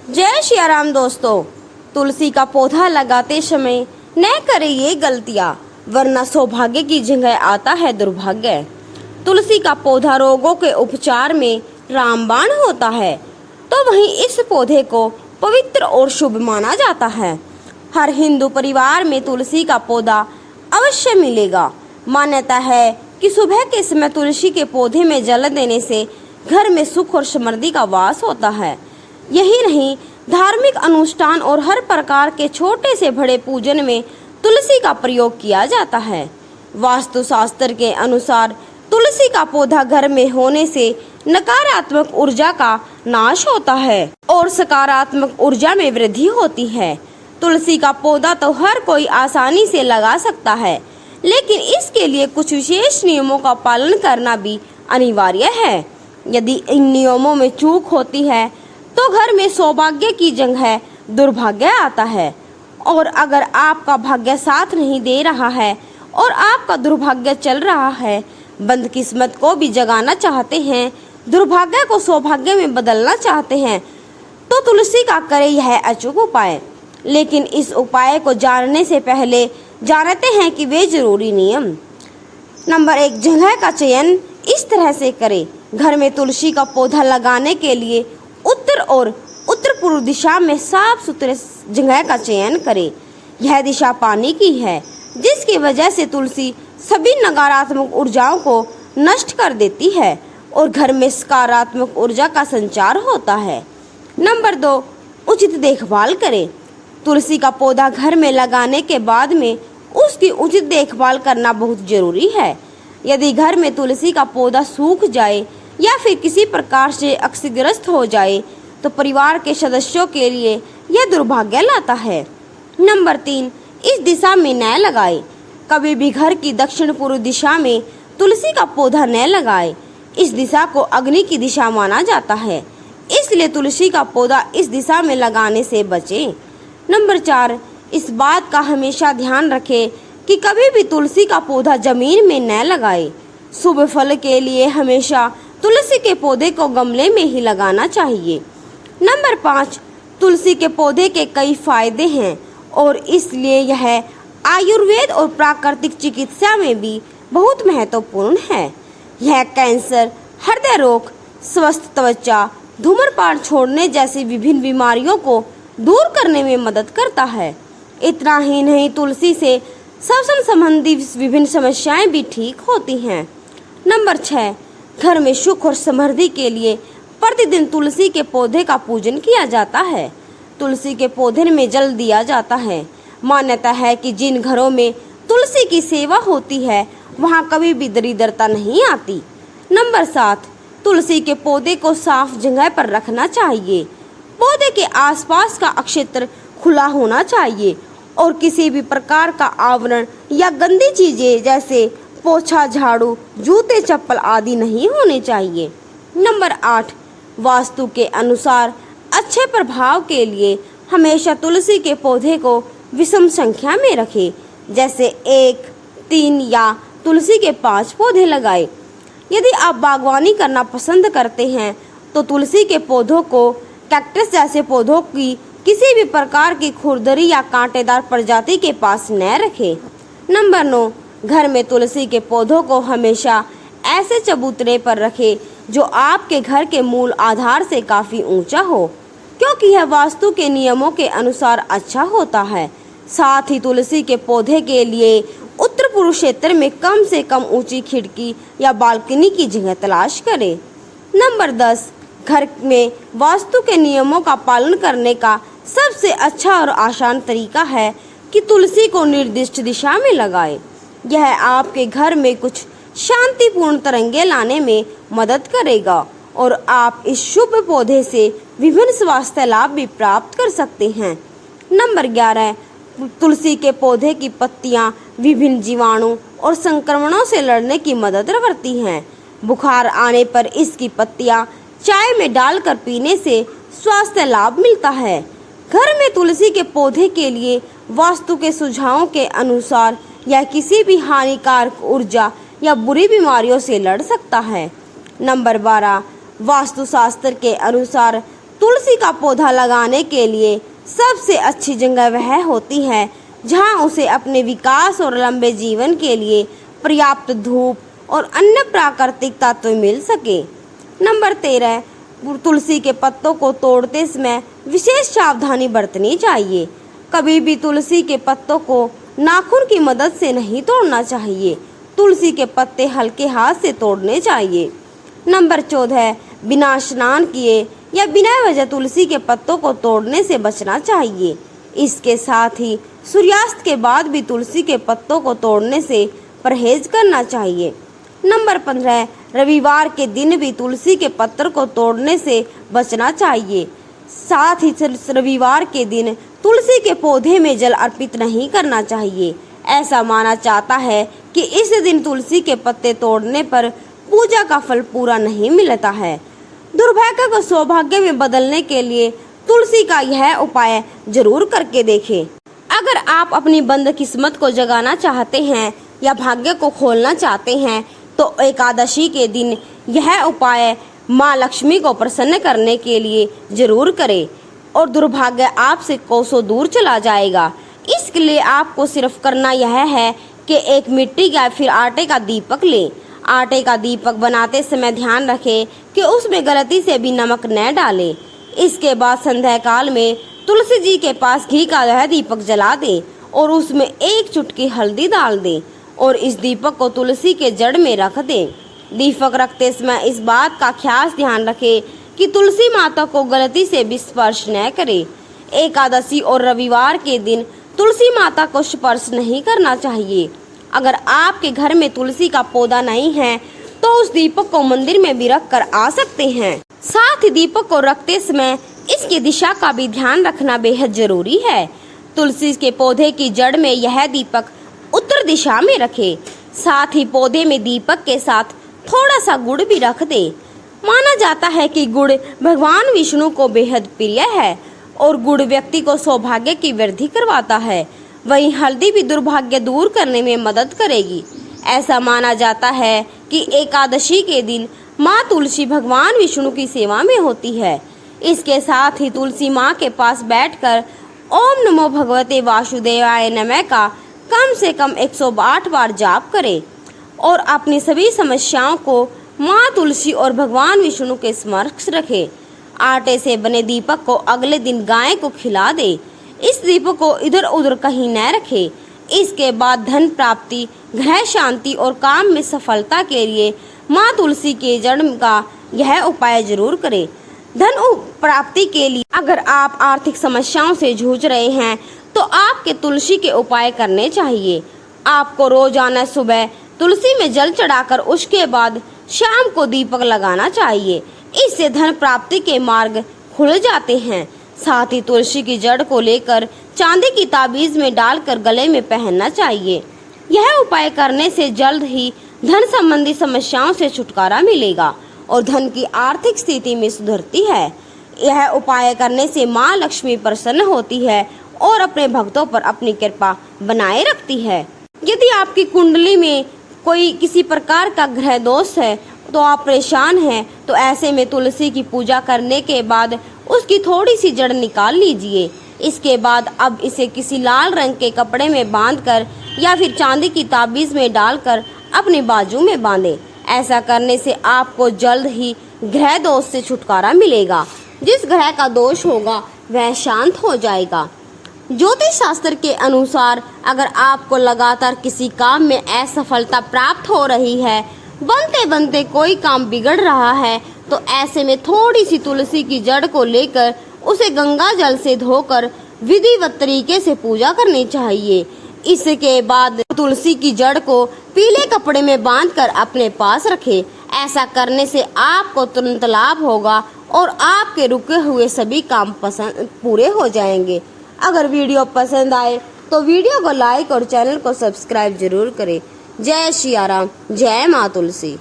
जय श्री राम दोस्तों। तुलसी का पौधा लगाते समय न करें ये गलतियां, वरना सौभाग्य की जगह आता है दुर्भाग्य। तुलसी का पौधा रोगों के उपचार में रामबाण होता है, तो वहीं इस पौधे को पवित्र और शुभ माना जाता है। हर हिंदू परिवार में तुलसी का पौधा अवश्य मिलेगा। मान्यता है कि सुबह के समय तुलसी के पौधे में जल देने से घर में सुख और समृद्धि का वास होता है। यही नहीं, धार्मिक अनुष्ठान और हर प्रकार के छोटे से बड़े पूजन में तुलसी का प्रयोग किया जाता है। वास्तु शास्त्र के अनुसार तुलसी का पौधा घर में होने से नकारात्मक ऊर्जा का नाश होता है और सकारात्मक ऊर्जा में वृद्धि होती है। तुलसी का पौधा तो हर कोई आसानी से लगा सकता है, लेकिन इसके लिए कुछ विशेष नियमों का पालन करना भी अनिवार्य है। यदि इन नियमों में चूक होती है तो घर में सौभाग्य की जगह दुर्भाग्य आता है। और अगर आपका भाग्य साथ नहीं दे रहा है और आपका दुर्भाग्य चल रहा है, बदकिस्मत को भी जगाना चाहते हैं, दुर्भाग्य को सौभाग्य में बदलना चाहते हैं, तो तुलसी का करें यह अचूक उपाय। लेकिन इस उपाय को जानने से पहले जानते हैं कि वे जरूरी नियम। नंबर 1, जगह का चयन इस तरह से करें। घर में तुलसी का पौधा लगाने के लिए उत्तर और उत्तर पूर्व दिशा में साफ सुथरे जगह का चयन करें। यह दिशा पानी की है, जिसकी वजह से तुलसी सभी नकारात्मक ऊर्जाओं को नष्ट कर देती है और घर में सकारात्मक ऊर्जा का संचार होता है। नंबर 2, उचित देखभाल करें। तुलसी का पौधा घर में लगाने के बाद में उसकी उचित देखभाल करना बहुत जरूरी है। यदि घर में तुलसी का पौधा सूख जाए या फिर किसी प्रकार से क्षतिग्रस्त हो जाए तो परिवार के सदस्यों के लिए यह दुर्भाग्य लाता है। नंबर 3, इस दिशा में न लगाए। कभी भी घर की दक्षिण पूर्व दिशा में तुलसी का पौधा न लगाए। इस दिशा को अग्नि की दिशा माना जाता है, इसलिए तुलसी का पौधा इस दिशा में लगाने से बचें। नंबर 4, इस बात का हमेशा ध्यान रखें कि कभी भी तुलसी का पौधा जमीन में न लगाए। शुभ फल के लिए हमेशा तुलसी के पौधे को गमले में ही लगाना चाहिए। नंबर 5, तुलसी के पौधे के कई फायदे हैं और इसलिए यह आयुर्वेद और प्राकृतिक चिकित्सा में भी बहुत महत्वपूर्ण है। यह कैंसर, हृदय रोग, स्वस्थ त्वचा, धूम्रपान छोड़ने जैसी विभिन्न बीमारियों को दूर करने में मदद करता है। इतना ही नहीं, तुलसी से श्वसन संबंधी विभिन्न समस्याएं भी ठीक होती हैं। नंबर 6, घर में सुख और समृद्धि के लिए प्रतिदिन तुलसी के पौधे का पूजन किया जाता है। तुलसी के पौधे में जल दिया जाता है। मान्यता है कि जिन घरों में तुलसी की सेवा होती है वहां कभी भी दरिद्रता नहीं आती। नंबर 7, तुलसी के पौधे को साफ जगह पर रखना चाहिए। पौधे के आसपास का क्षेत्र खुला होना चाहिए और किसी भी प्रकार का आवरण या गंदी चीजें जैसे पोछा, झाड़ू, जूते, चप्पल आदि नहीं होने चाहिए। नंबर 8, वास्तु के अनुसार अच्छे प्रभाव के लिए हमेशा तुलसी के पौधे को विषम संख्या में रखें, जैसे 1, 3 या तुलसी के 5 पौधे लगाएं। यदि आप बागवानी करना पसंद करते हैं तो तुलसी के पौधों को कैक्टस जैसे पौधों की किसी भी प्रकार की खुरदरी या कांटेदार प्रजाति के पास न रखें। नंबर 9, घर में तुलसी के पौधों को हमेशा ऐसे चबूतरे पर रखें जो आपके घर के मूल आधार से काफी ऊंचा हो, क्योंकि यह वास्तु के नियमों के अनुसार अच्छा होता है। साथ ही तुलसी के पौधे के लिए उत्तर पूर्व क्षेत्र में कम से कम ऊंची खिड़की या बालकनी की जगह तलाश करें। नंबर 10, घर में वास्तु के नियमों का पालन करने का सबसे अच्छा और आसान तरीका है कि तुलसी को निर्दिष्ट दिशा में लगाएं। यह आपके घर में कुछ शांतिपूर्ण तरंगे लाने में मदद करेगा और आप इस शुभ पौधे से विभिन्न स्वास्थ्य लाभ भी प्राप्त कर सकते हैं। नंबर 11, तुलसी के पौधे की पत्तियां विभिन्न जीवाणु और संक्रमणों से लड़ने की मदद करती हैं। बुखार आने पर इसकी पत्तियां चाय में डालकर पीने से स्वास्थ्य लाभ मिलता है। घर में तुलसी के पौधे के लिए वास्तु के सुझावों के अनुसार यह किसी भी हानिकारक ऊर्जा या बुरी बीमारियों से लड़ सकता है। नंबर 12, वास्तुशास्त्र के अनुसार तुलसी का पौधा लगाने के लिए सबसे अच्छी जगह वह होती है जहां उसे अपने विकास और लंबे जीवन के लिए पर्याप्त धूप और अन्य प्राकृतिक तत्व मिल सके। नंबर 13, तुलसी के पत्तों को तोड़ते समय विशेष सावधानी बरतनी चाहिए। कभी भी तुलसी के पत्तों को नाखून की मदद से नहीं तोड़ना चाहिए। तुलसी के पत्ते हल्के हाथ से तोड़ने चाहिए। नंबर 14, बिना स्नान किए या बिना वजह तुलसी के पत्तों को तोड़ने से बचना चाहिए। इसके साथ ही सूर्यास्त के बाद भी तुलसी के पत्तों को तोड़ने से परहेज करना चाहिए। नंबर 15, रविवार के दिन भी तुलसी के पत्तर को तोड़ने से बचना चाहिए। साथ ही रविवार के दिन तुलसी के पौधे में जल अर्पित नहीं करना चाहिए। ऐसा माना जाता है कि इस दिन तुलसी के पत्ते तोड़ने पर पूजा का फल पूरा नहीं मिलता है। दुर्भाग्य को सौभाग्य में बदलने के लिए तुलसी का यह उपाय जरूर करके देखें। अगर आप अपनी बंद किस्मत को जगाना चाहते हैं या भाग्य को खोलना चाहते हैं तो एकादशी के दिन यह उपाय माँ लक्ष्मी को प्रसन्न करने के लिए जरूर करें और दुर्भाग्य आपसे कोसों दूर चला जाएगा। इसके लिए आपको सिर्फ करना यह है कि एक मिट्टी या फिर आटे का दीपक लें। आटे का दीपक बनाते समय ध्यान रखें कि उसमें गलती से भी नमक न डालें। इसके बाद संध्या काल में तुलसी जी के पास घी का यह दीपक जला दें और उसमें एक चुटकी हल्दी डाल दें और इस दीपक को तुलसी के जड़ में रख दें। दीपक रखते समय इस बात का खास ध्यान रखें कि तुलसी माता को गलती से भी स्पर्श न करें। एकादशी और रविवार के दिन तुलसी माता को स्पर्श नहीं करना चाहिए। अगर आपके घर में तुलसी का पौधा नहीं है तो उस दीपक को मंदिर में भी रख कर आ सकते हैं। साथ ही दीपक को रखते समय इसकी दिशा का भी ध्यान रखना बेहद जरूरी है। तुलसी के पौधे की जड़ में यह दीपक उत्तर दिशा में रखें। साथ ही पौधे में दीपक के साथ थोड़ा सा गुड़ भी रख दे। माना जाता है कि गुड़ भगवान विष्णु को बेहद प्रिय है और गुड़ व्यक्ति को सौभाग्य की वृद्धि करवाता है। वहीं हल्दी भी दुर्भाग्य दूर करने में मदद करेगी। ऐसा माना जाता है कि एकादशी के दिन माँ तुलसी भगवान विष्णु की सेवा में होती है। इसके साथ ही तुलसी माँ के पास बैठकर ओम नमो भगवते वासुदेवाय नमः का कम से कम 108 बार जाप करें और अपनी सभी समस्याओं को माँ तुलसी और भगवान विष्णु के समक्ष रखें। आटे से बने दीपक को अगले दिन गाय को खिला दे। इस दीपक को इधर उधर कहीं न रखें। इसके बाद धन प्राप्ति, गृह शांति और काम में सफलता के लिए माँ तुलसी के जड़ का यह उपाय जरूर करें। धन प्राप्ति के लिए अगर आप आर्थिक समस्याओं से जूझ रहे हैं तो आपके तुलसी के उपाय करने चाहिए। आपको रोजाना सुबह तुलसी में जल चढ़ाकर उसके बाद शाम को दीपक लगाना चाहिए। इससे धन प्राप्ति के मार्ग खुल जाते हैं। साथ ही तुलसी की जड़ को लेकर चांदी की ताबीज में डालकर गले में पहनना चाहिए। यह उपाय करने से जल्द ही धन संबंधी समस्याओं से छुटकारा मिलेगा और धन की आर्थिक स्थिति में सुधरती है। यह उपाय करने से माँ लक्ष्मी प्रसन्न होती है और अपने भक्तों पर अपनी कृपा बनाए रखती है। यदि आपकी कुंडली में कोई किसी प्रकार का ग्रह दोष है तो आप परेशान हैं तो ऐसे में तुलसी की पूजा करने के बाद उसकी थोड़ी सी जड़ निकाल लीजिए। इसके बाद अब इसे किसी लाल रंग के कपड़े में बांधकर या फिर चांदी की ताबीज में डालकर अपनी बाजू में बांधें। ऐसा करने से आपको जल्द ही ग्रह दोष से छुटकारा मिलेगा। जिस ग्रह का दोष होगा वह शांत हो जाएगा। ज्योतिष शास्त्र के अनुसार अगर आपको लगातार किसी काम में असफलता प्राप्त हो रही है, बनते बनते कोई काम बिगड़ रहा है, तो ऐसे में थोड़ी सी तुलसी की जड़ को लेकर उसे गंगा जल से धोकर विधिवत तरीके से पूजा करनी चाहिए। इसके बाद तुलसी की जड़ को पीले कपड़े में बांधकर अपने पास रखें। ऐसा करने से आपको तुरंत लाभ होगा और आपके रुके हुए सभी काम पूरे हो जाएंगे। अगर वीडियो पसंद आए तो वीडियो को लाइक और चैनल को सब्सक्राइब जरूर करें। जय श्री राम, जय माँ तुलसी।